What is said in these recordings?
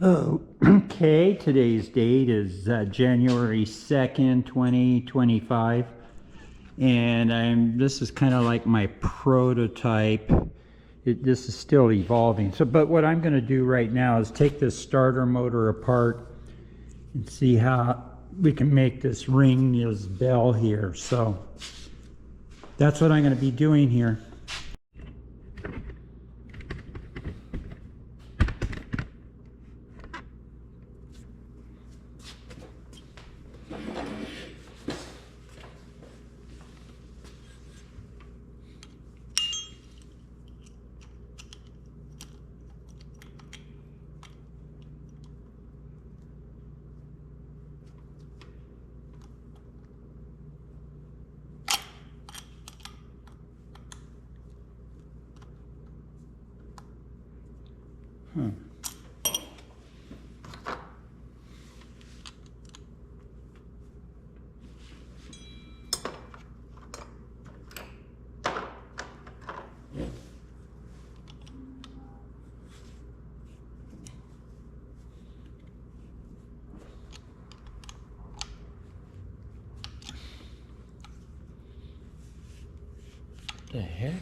Oh, okay. Today's date is January 2nd, 2025. And this is kind of like my prototype. This is still evolving. But what I'm going to do right now is take this starter motor apart and see how we can make this ring this bell here. So that's what I'm going to be doing here. The heck?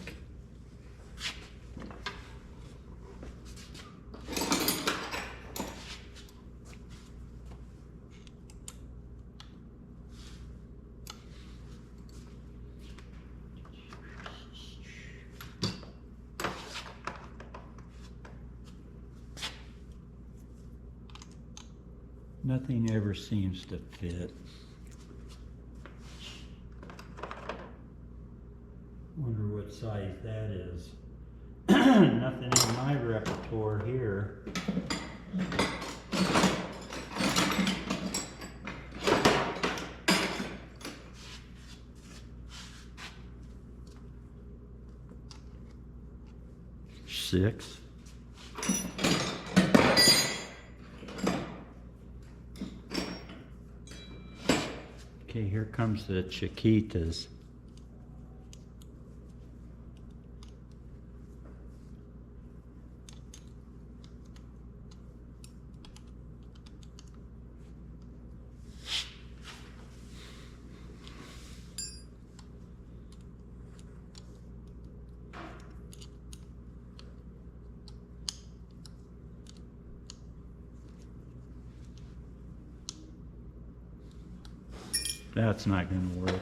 Nothing ever seems to fit. Wonder what size that is. Nothing in my repertoire here. Six. Okay, here comes the Chiquitas. That's not going to work.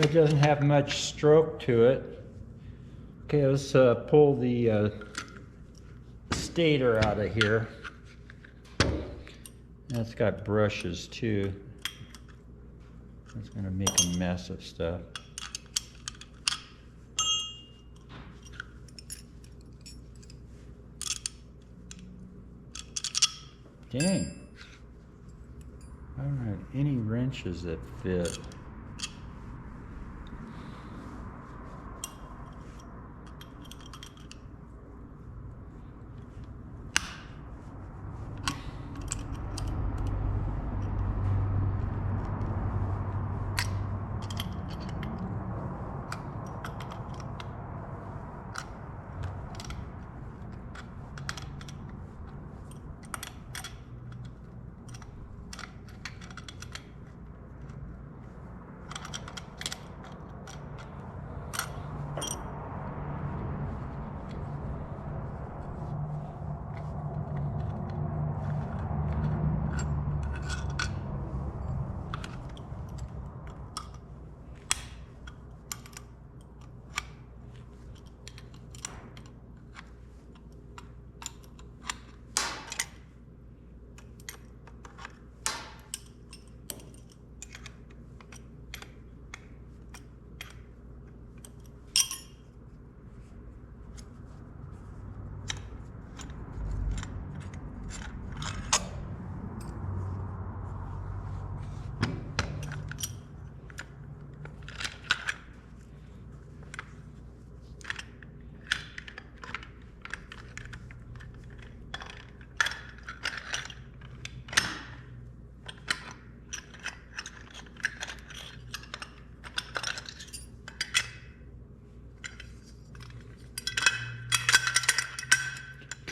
It doesn't have much stroke to it. Okay, let's pull the stator out of here. That's got brushes too. That's going to make a mess of stuff. Dang. I don't have any wrenches that fit.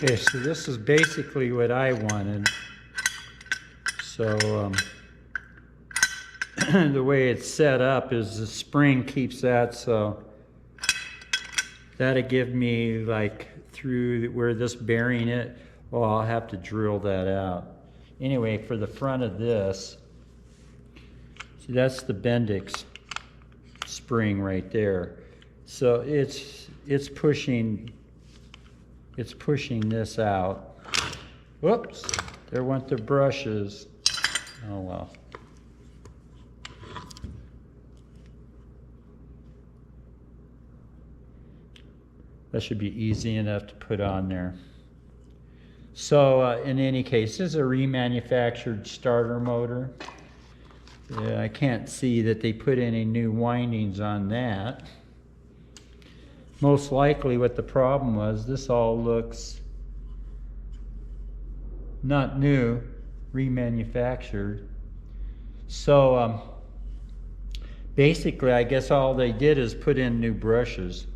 Okay, so this is basically what I wanted. So the way it's set up is the spring keeps that, so that'll give me like through where this bearing it, well, I'll have to drill that out. Anyway, for the front of this, see, that's the Bendix spring right there. So it's pushing this out. Whoops, there went the brushes. Oh well. That should be easy enough to put on there. So in any case, this is a remanufactured starter motor. I can't see that they put any new windings on that. Most likely what the problem was, this all looks not new, remanufactured. So basically I guess all they did is put in new brushes.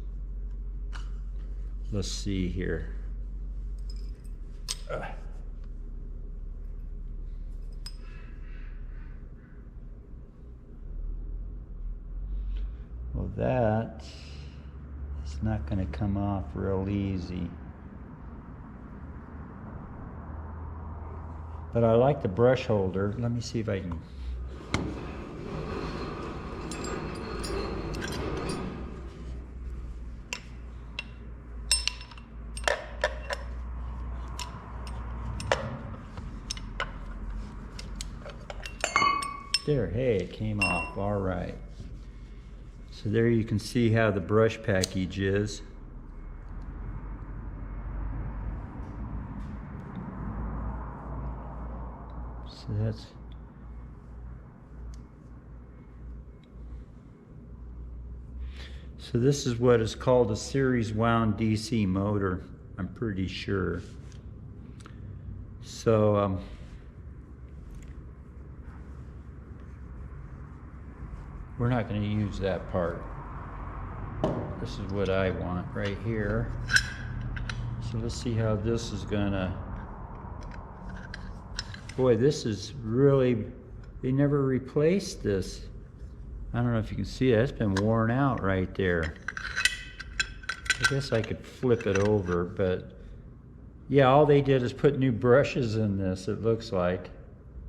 Let's see here. Well, that is not going to come off real easy. But I like the brush holder. Let me see if I can. There, hey, it came off, all right. So there you can see how the brush package is. So that's, so this is what is called a series wound DC motor, I'm pretty sure. So we're not going to use that part. This is what I want right here. So let's see how this is gonna. Boy, this is really, they never replaced this. I don't know if you can see it, it's been worn out right there. I guess I could flip it over, but yeah, all they did is put new brushes in this, it looks like.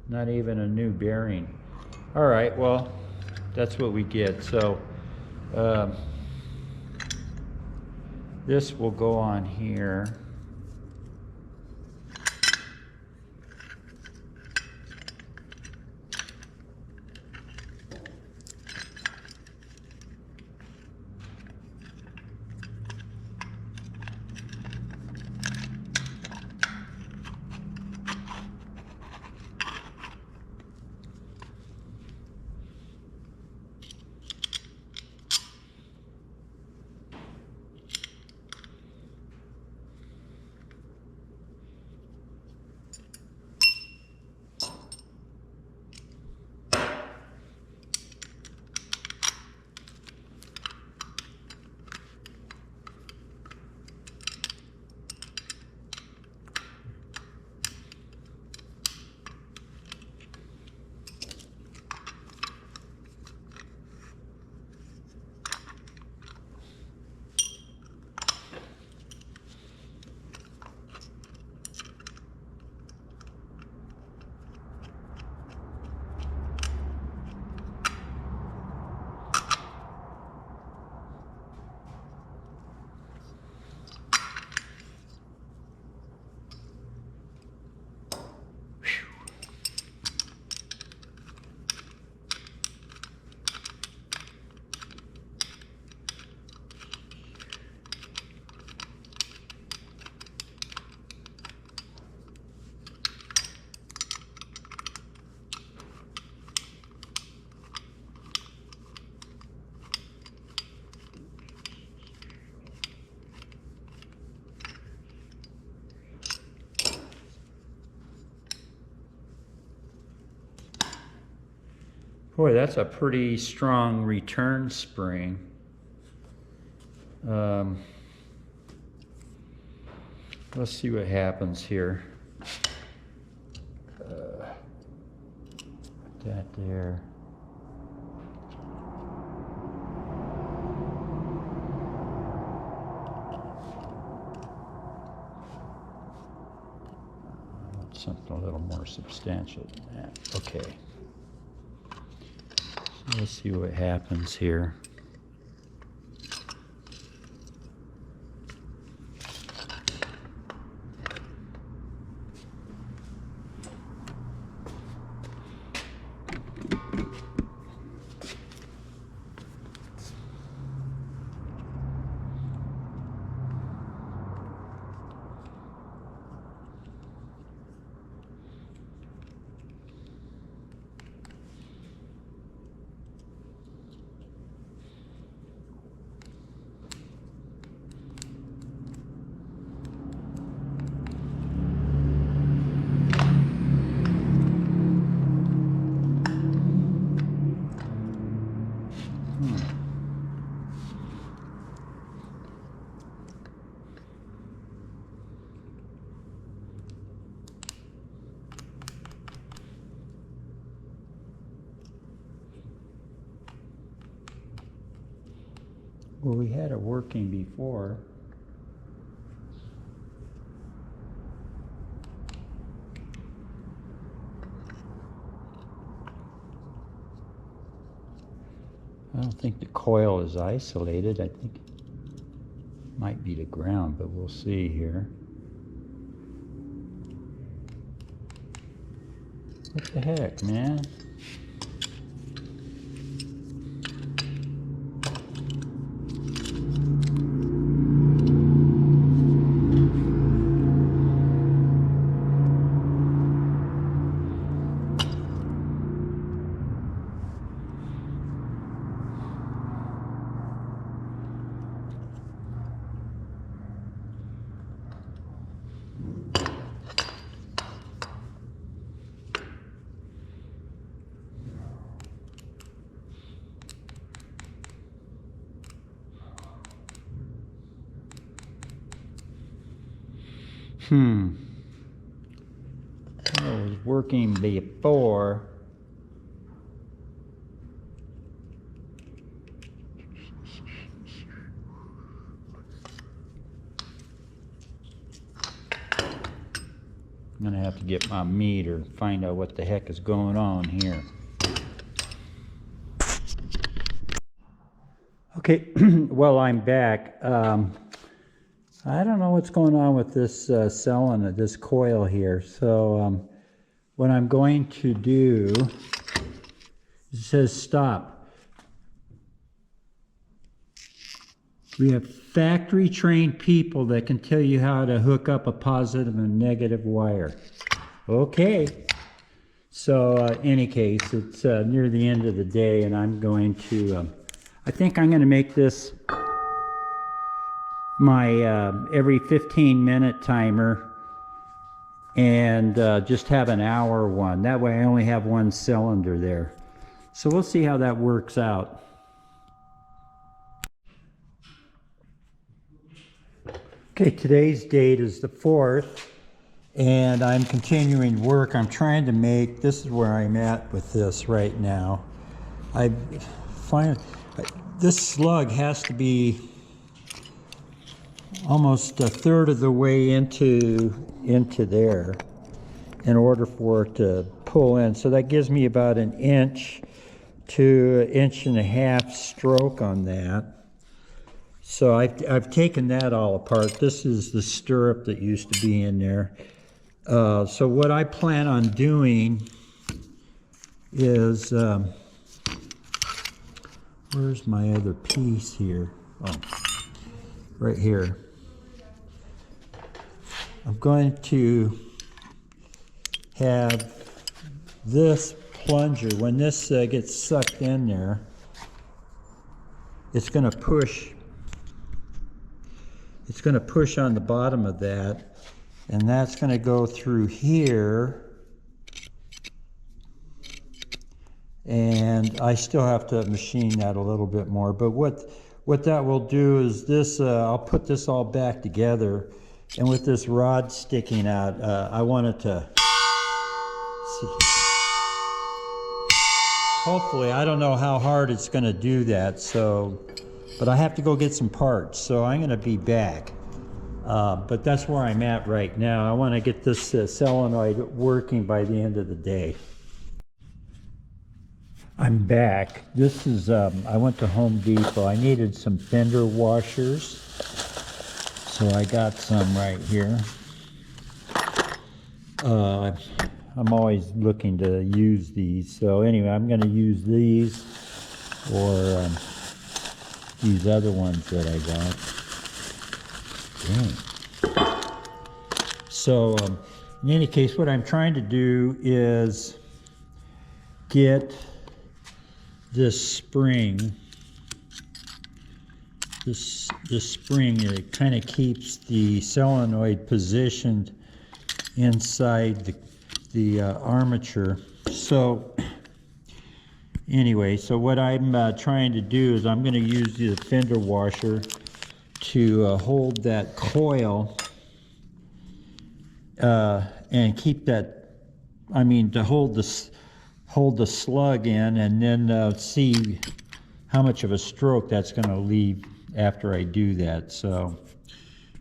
Not even a new bearing. All right, well, that's what we get. So This will go on here. Boy, that's a pretty strong return spring. Let's see what happens here. Put that there. Something a little more substantial than that. Okay. So let's see what happens here. Well, we had it working before. I don't think the coil is isolated. I think it might be the ground, but we'll see here. What the heck, man? Well, it was working before. I'm gonna have to get my meter and find out what the heck is going on here. Okay, well, I'm back. I don't know what's going on with this solenoid, this coil here. So what I'm going to do, it says stop. We have factory trained people that can tell you how to hook up a positive and negative wire. Okay. So any case, it's near the end of the day, and I'm going to, I think I'm going to make this my every 15-minute timer, and just have an hour one. That way I only have one cylinder there. So we'll see how that works out. Okay, today's date is the 4th, and I'm continuing work. I'm trying to make, this is where I'm at with this right now. I find this slug has to be almost a third of the way into there in order for it to pull in. So that gives me about an inch to 1.5 inch stroke on that. So I've taken that all apart. This is the stirrup that used to be in there. So what I plan on doing is, where's my other piece here? Oh, right here. I'm going to have this plunger, when this gets sucked in there, it's going to push on the bottom of that, and that's going to go through here, and I still have to machine that a little bit more, but what that will do is this, I'll put this all back together, and with this rod sticking out, I want it to see. Hopefully, I don't know how hard it's going to do that, so, but I have to go get some parts, so I'm going to be back. But that's where I'm at right now. I want to get this solenoid working by the end of the day. I'm back. This is, I went to Home Depot. I needed some fender washers, so I got some right here. I'm always looking to use these. So anyway, I'm going to use these or these other ones that I got. Dang. So in any case, what I'm trying to do is get this spring. This spring, it kind of keeps the solenoid positioned inside the armature. So anyway, so what I'm trying to do is I'm going to use the fender washer to hold that coil and keep that, I mean, to hold the slug in, and then see how much of a stroke that's going to leave after I do that. So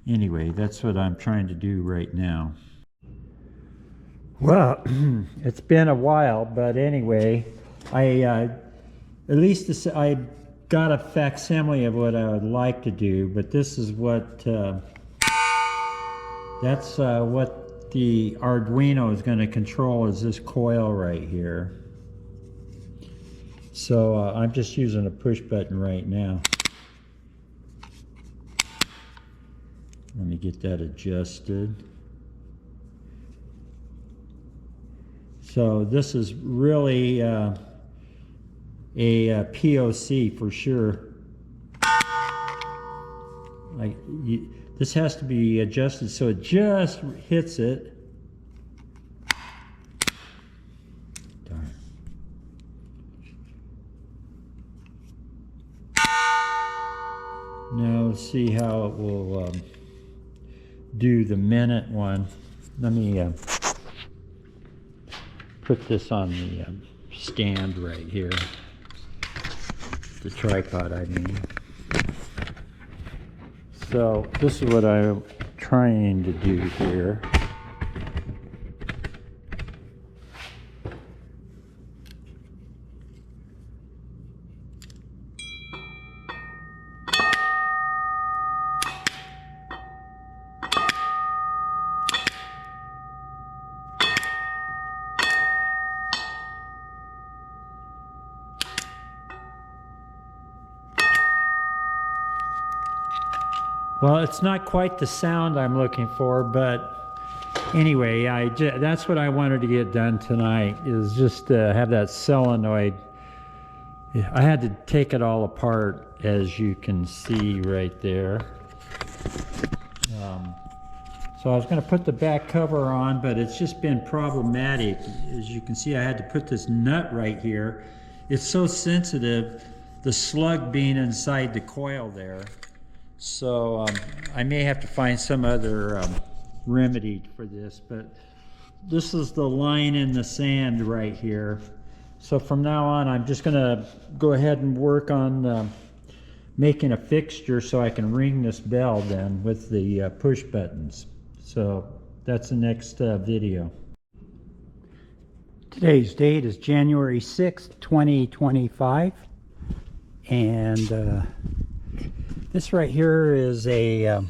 anyway, that's what I'm trying to do right now. Well, it's been a while, but anyway, at least I got a facsimile of what I would like to do, but this is what, that's what the Arduino is going to control, is this coil right here. So I'm just using a push button right now. Let me get that adjusted. So this is really a POC for sure. This has to be adjusted so it just hits it. Darn. Now let's see how it will do the minute one. Let me put this on the stand right here. The tripod, I mean. So this is what I'm trying to do here. Well, it's not quite the sound I'm looking for, but anyway, that's what I wanted to get done tonight, is just have that solenoid. I had to take it all apart, as you can see right there. So I was going to put the back cover on, but it's just been problematic. As you can see, I had to put this nut right here. It's so sensitive, the slug being inside the coil there. So I may have to find some other remedy for this, but this is the line in the sand right here. So from now on, I'm just going to go ahead and work on making a fixture so I can ring this bell then with the push buttons. So that's the next video. Today's date is January 6th, 2025. And this right here is a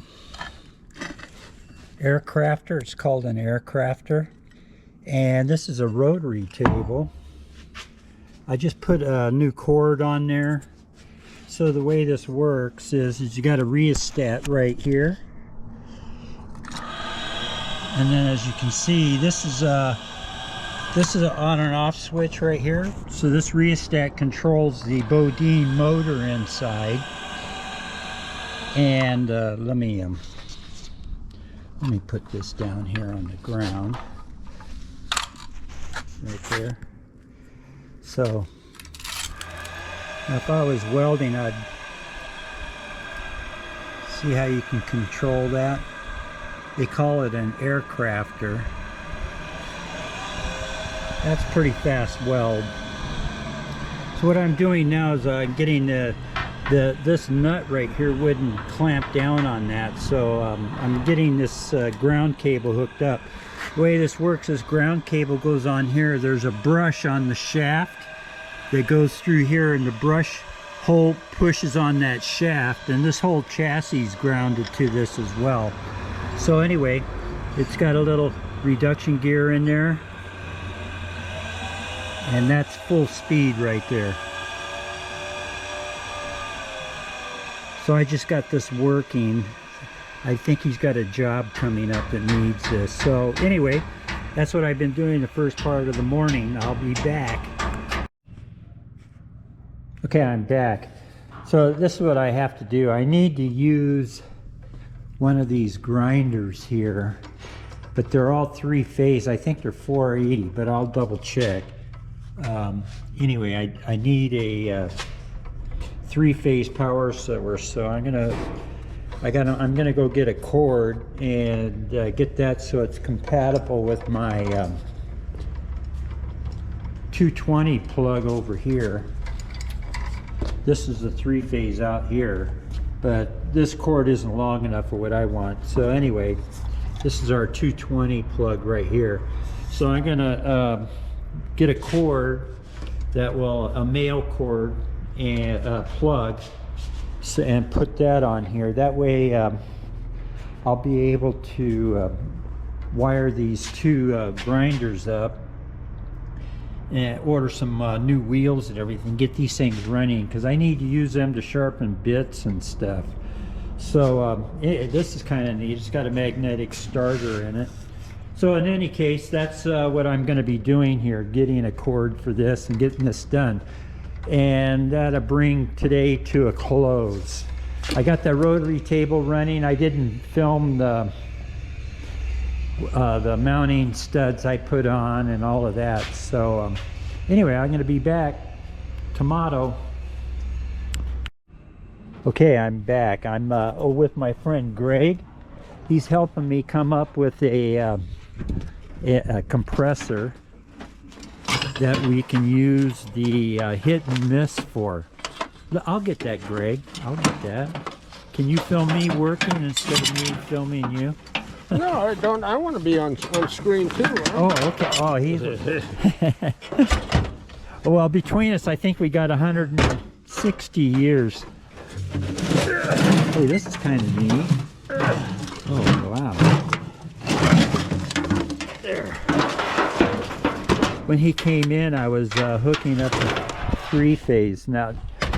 aircrafter. It's called an aircrafter. And this is a rotary table. I just put a new cord on there. So the way this works is you got a rheostat right here. And then as you can see, this is an on and off switch right here. So this rheostat controls the Bodine motor inside. And let me put this down here on the ground, right there. So if I was welding, I'd see how you can control that. They call it an aircrafter. That's pretty fast weld. So what I'm doing now is getting this nut right here wouldn't clamp down on that, so I'm getting this ground cable hooked up. The way this works is ground cable goes on here. There's a brush on the shaft that goes through here, and the brush hole pushes on that shaft, and this whole chassis is grounded to this as well. So anyway, it's got a little reduction gear in there, and that's full speed right there. So I just got this working. I think he's got a job coming up that needs this. So anyway, that's what I've been doing the first part of the morning. I'll be back. Okay, I'm back. So this is what I have to do. I need to use one of these grinders here, but they're all three-phase. I think they're 480, but I'll double check. Anyway, I need a three-phase power source, so I'm gonna go get a cord and get that so it's compatible with my 220 plug over here. This is the three-phase out here, but this cord isn't long enough for what I want. So anyway, this is our 220 plug right here. So I'm gonna get a cord that will, a male cord and plug, and put that on here. That way I'll be able to wire these two grinders up and order some new wheels and everything, get these things running, because I need to use them to sharpen bits and stuff. So this is kind of neat. It's got a magnetic starter in it. So in any case, that's what I'm going to be doing here, getting a cord for this and getting this done. And that'll bring today to a close. I got the rotary table running. I didn't film the mounting studs I put on and all of that. So anyway, I'm going to be back. Tomato. Okay, I'm back. I'm with my friend Greg. He's helping me come up with a compressor that we can use the hit and miss for. I'll get that, Greg. I'll get that. Can you film me working instead of me filming you? No, I don't. I want to be on screen too. Right? Oh, okay. Oh, he's. Well, between us, I think we got 160 years. Hey, this is kind of neat. Oh, wow. There. When he came in, I was hooking up a three-phase. Now,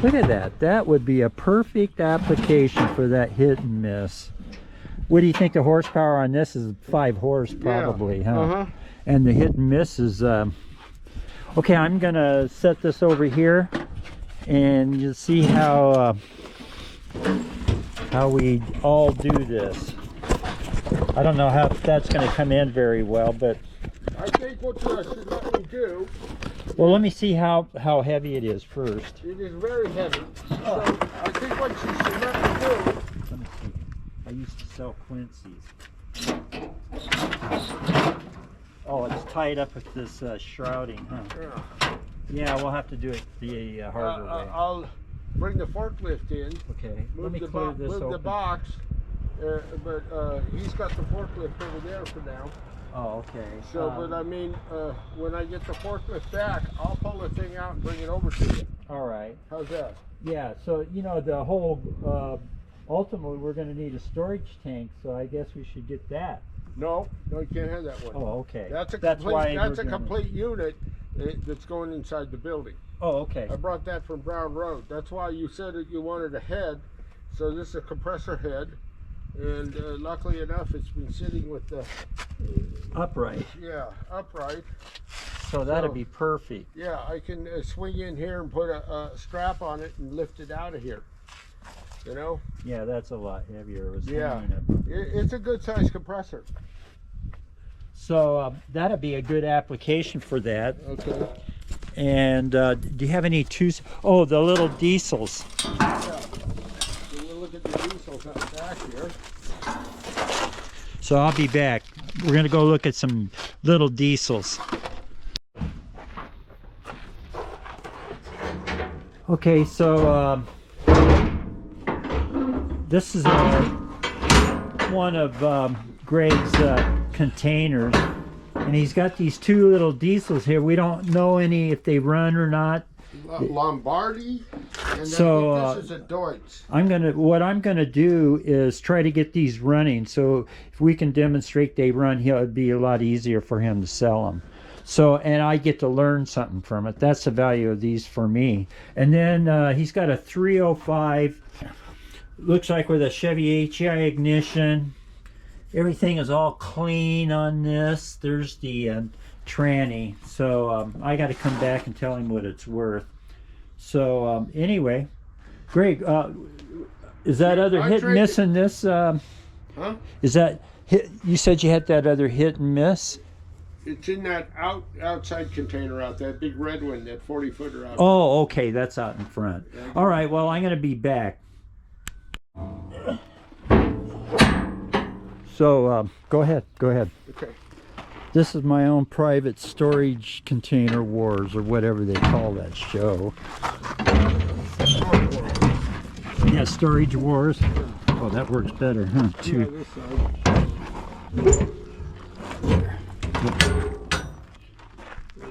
Look at that. That would be a perfect application for that hit and miss. What do you think the horsepower on this is? 5 horse probably, yeah. huh? And the hit and miss is okay. I'm gonna set this over here and you'll see how we all do this. I don't know how that's going to come in very well, but I think what you should let me do. Well, let me see how heavy it is first. It is very heavy. So I think what you should let me do. Let me see. I used to sell Quincy's. Oh, it's tied up with this shrouding, huh? Yeah. Yeah, we'll have to do it the harder way. I'll bring the forklift in. Okay, let me Move clear this move open. the box. But he's got the forklift over there for now. Oh, okay. So, but I mean, when I get the forklift back, I'll pull the thing out and bring it over to you. All right. How's that? Yeah, so, you know, the whole, ultimately, we're going to need a storage tank, so I guess we should get that. No, you can't have that one. Oh, okay. That's a complete unit that's going inside the building. Oh, okay. I brought that from Brown Road. That's why you said that you wanted a head. So this is a compressor head. And luckily enough, it's been sitting with the upright. Yeah, upright. So that'd be perfect. Yeah, I can swing in here and put a strap on it and lift it out of here. You know? Yeah, that's a lot heavier. Yeah, it's a good size compressor. So that'd be a good application for that. Okay. And do you have any Oh, the little diesels. Yeah. So we'll look at the diesels out back here. So I'll be back. We're going to go look at some little diesels. Okay, so this is one of Greg's containers, and he's got these 2 little diesels here. We don't know if they run or not. Lombardi, and then so this is a Deutsch. What I'm gonna do is try to get these running. So if we can demonstrate they run, it'd be a lot easier for him to sell them. So, and I get to learn something from it. That's the value of these for me. And then he's got a 305. Looks like with a Chevy HI ignition. Everything is all clean on this. There's the tranny. So I got to come back and tell him what it's worth. So anyway, Greg, is that other hit and miss in this? Huh? Is that hit? You said you had that other hit and miss? It's in that outside container out there, that big red one, that 40-footer out. Oh, okay, that's out in front. Yeah, all right, well, I'm going to be back. So go ahead. Okay. This is my own private storage container wars, or whatever they call that show. Yeah, storage wars. Oh, that works better, huh? Yeah, this side.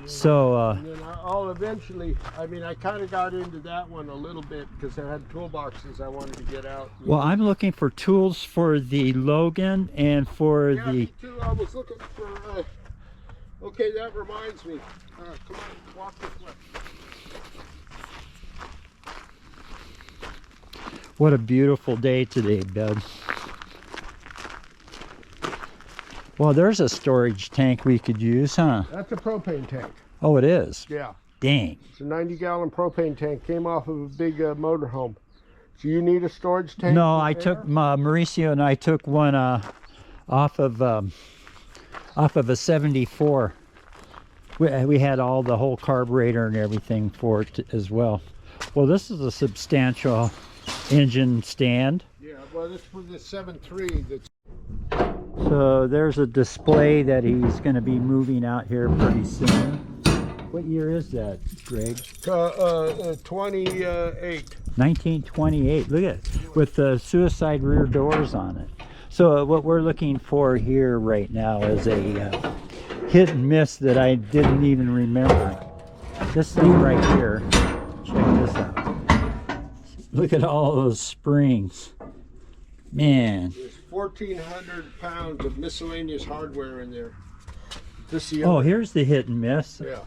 So and then I'll eventually, I mean, I kind of got into that one a little bit because I had toolboxes I wanted to get out. well, I'm looking for tools for the Logan and for Yeah, the me too. I was looking for, okay, that reminds me. Come on, walk this way. What a beautiful day today, bud. Well, there's a storage tank we could use, huh? That's a propane tank. Oh, it is? Yeah. Dang. It's a 90-gallon propane tank. Came off of a big motorhome. So you need a storage tank? No, I took Mauricio and I took one off of a 74. We had all the whole carburetor and everything for it as well. Well, this is a substantial engine stand. Yeah, well, this was the 7.3 that's... So there's a display that he's going to be moving out here pretty soon. What year is that, Greg? 28. 1928. Look at it, with the suicide rear doors on it. So what we're looking for here right now is a hit and miss that I didn't even remember. This thing right here. Check this out. Look at all those springs. Man. There's 1,400 pounds of miscellaneous hardware in there. Oh, here's the hit and miss. Yeah.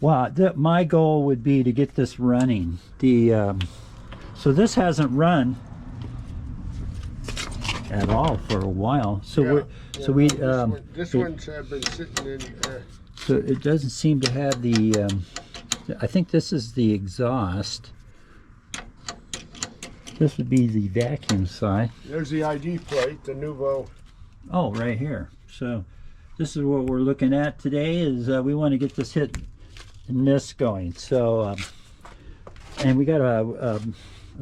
Well, my goal would be to get this running. So this hasn't run at all for a while. So this one's been sitting in. So it doesn't seem to have the. I think this is the exhaust. This would be the vacuum side. There's the ID plate, the Nouveau. Oh, right here. So this is what we're looking at today. Is we want to get this hit and miss going. So and we got a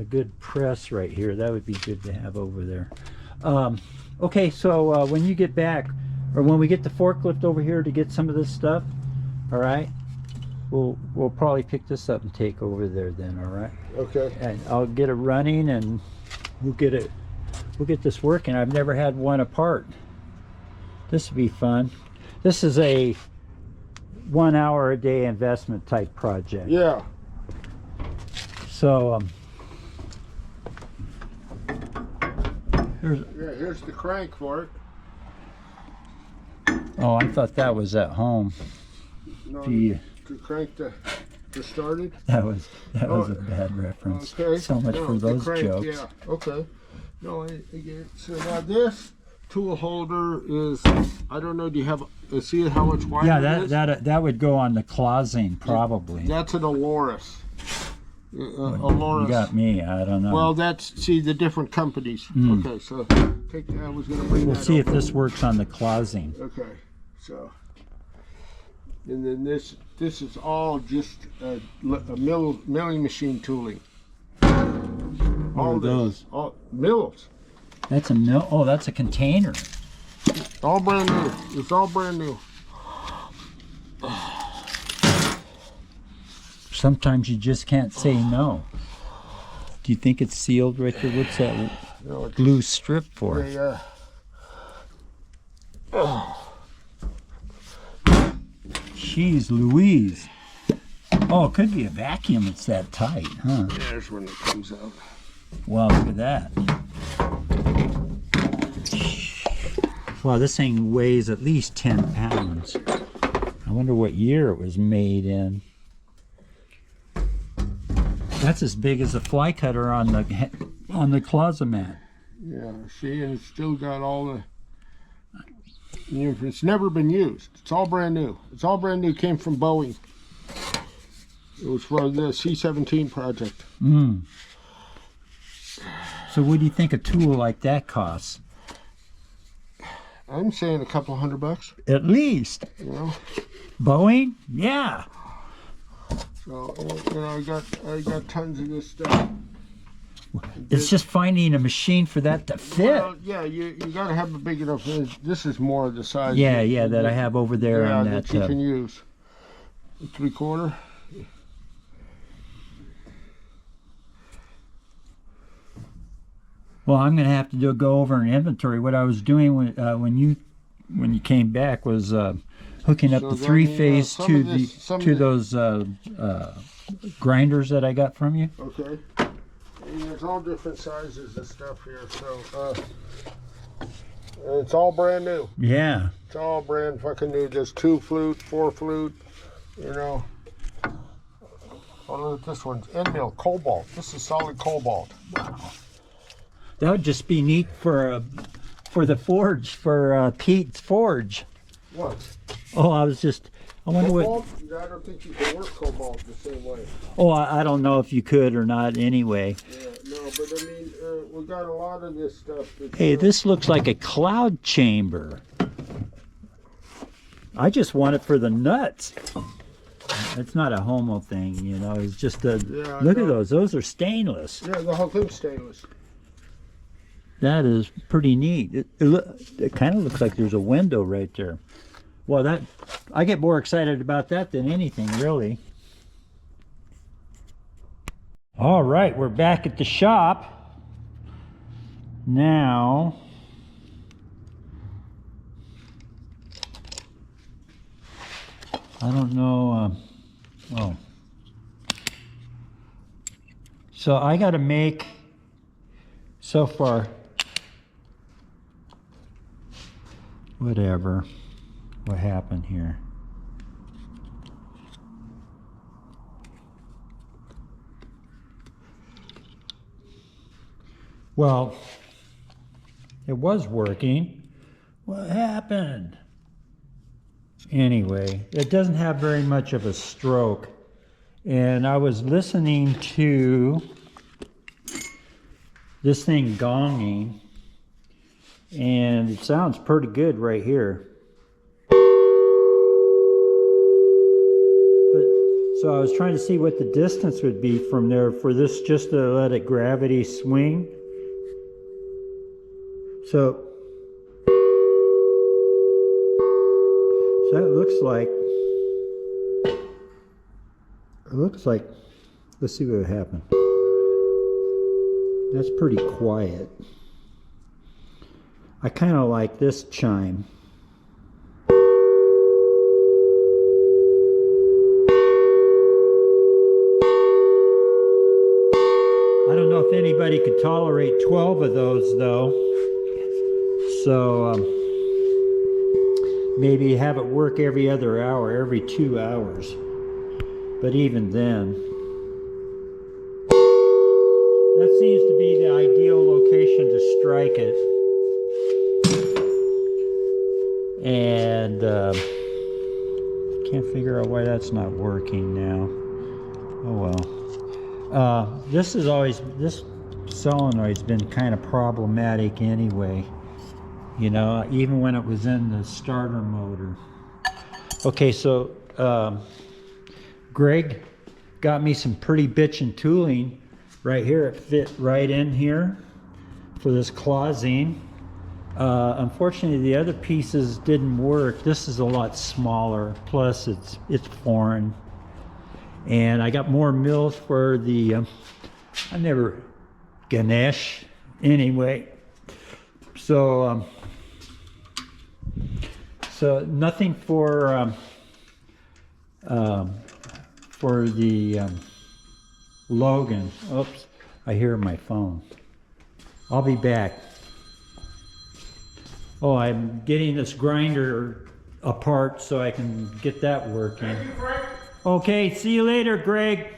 good press right here. That would be good to have over there. Okay, so when you get back, or when we get the forklift over here to get some of this stuff, all right, we'll probably pick this up and take over there then, all right? Okay. And I'll get it running, and we'll get this working. I've never had one apart. This would be fun. This is a 1 hour a day investment type project. Yeah. So here's the crank for it. oh, I thought that was at home. No, Gee. to crank to start it. That was a bad reference. Okay. So much for those crank, jokes. Yeah. Okay. No, I get it. So now this tool holder is, I don't know. Do you have? See how much wider? Yeah, it is? that would go on the closing probably. That's an Aloris. You got me. I don't know. Well, see the different companies. Mm. Okay, so take that. I was going to bring We'll that see if over. this works on the closing. Okay, so and then this is all just a milling machine tooling. What are those? All mills. That's a mill. Oh, that's a container. All brand new. It's all brand new. Sometimes you just can't say no. Do you think it's sealed right there? What's that No, glue strip for? Jeez Louise. Oh, it could be a vacuum. It's that tight, huh? There's when it comes out. Wow, look at that. Wow, this thing weighs at least 10 pounds. I wonder what year it was made in. That's as big as a fly cutter on the closet mat. Yeah, see, and it's still got all the. It's never been used. It's all brand new. It's all brand new. Came from Boeing. It was for the C-17 project. Mm. So what do you think a tool like that costs? I'm saying a couple $100. At least. You know. Boeing? Yeah. So I got tons of this stuff. It's just finding a machine for that to fit. Well, yeah, you got to have a big enough. This is more of the size. Yeah, that I have over there yeah, on that you can use. 3/4. Well, I'm going to have to go over an inventory. What I was doing when you came back was hooking up So the then, three-phase some to of this- some to of those grinders that I got from you. Okay. And there's all different sizes and stuff here. So and it's all brand new. Yeah. It's all brand fucking new. There's 2 flute, 4 flute. You know. Oh, look at this one. End mill cobalt. This is solid cobalt. Wow. That would just be neat for the forge, for Pete's forge. What? Oh, I wonder what. Cobalt? I don't think you can work cobalt the same way. Oh, I don't know if you could or not anyway. Yeah, no, but I mean, we got a lot of this stuff. Hey, this looks like a cloud chamber. I just want it for the nuts. It's not a homo thing, you know. It's just a. Yeah, look at those. Those are stainless. Yeah, the whole thing's stainless. That is pretty neat. It kind of looks like there's a window right there. Well, I get more excited about that than anything, really. All right, we're back at the shop. Now, I don't know. So I got to make, so far, whatever. What happened here? Well, it was working. What happened? Anyway, it doesn't have very much of a stroke. And I was listening to this thing gonging, and it sounds pretty good right here. So I was trying to see what the distance would be from there for this just to let it gravity swing. So it looks like, let's see what would happen. That's pretty quiet. I kind of like this chime. I don't know if anybody could tolerate 12 of those though. So maybe have it work every other hour, every 2 hours. But even then, that seems to be the ideal location to strike it. And can't figure out why that's not working now. Oh well. This solenoid's been kind of problematic anyway. You know, even when it was in the starter motor. Okay, so Greg got me some pretty bitchin' tooling right here. It fit right in here for this clawzine. Unfortunately, the other pieces didn't work. This is a lot smaller. Plus, it's foreign. And I got more mills for the. Ganesh. Anyway, so nothing for the Logan. Oops, I hear my phone. I'll be back. Oh, I'm getting this grinder apart so I can get that working. Okay, see you later, Greg.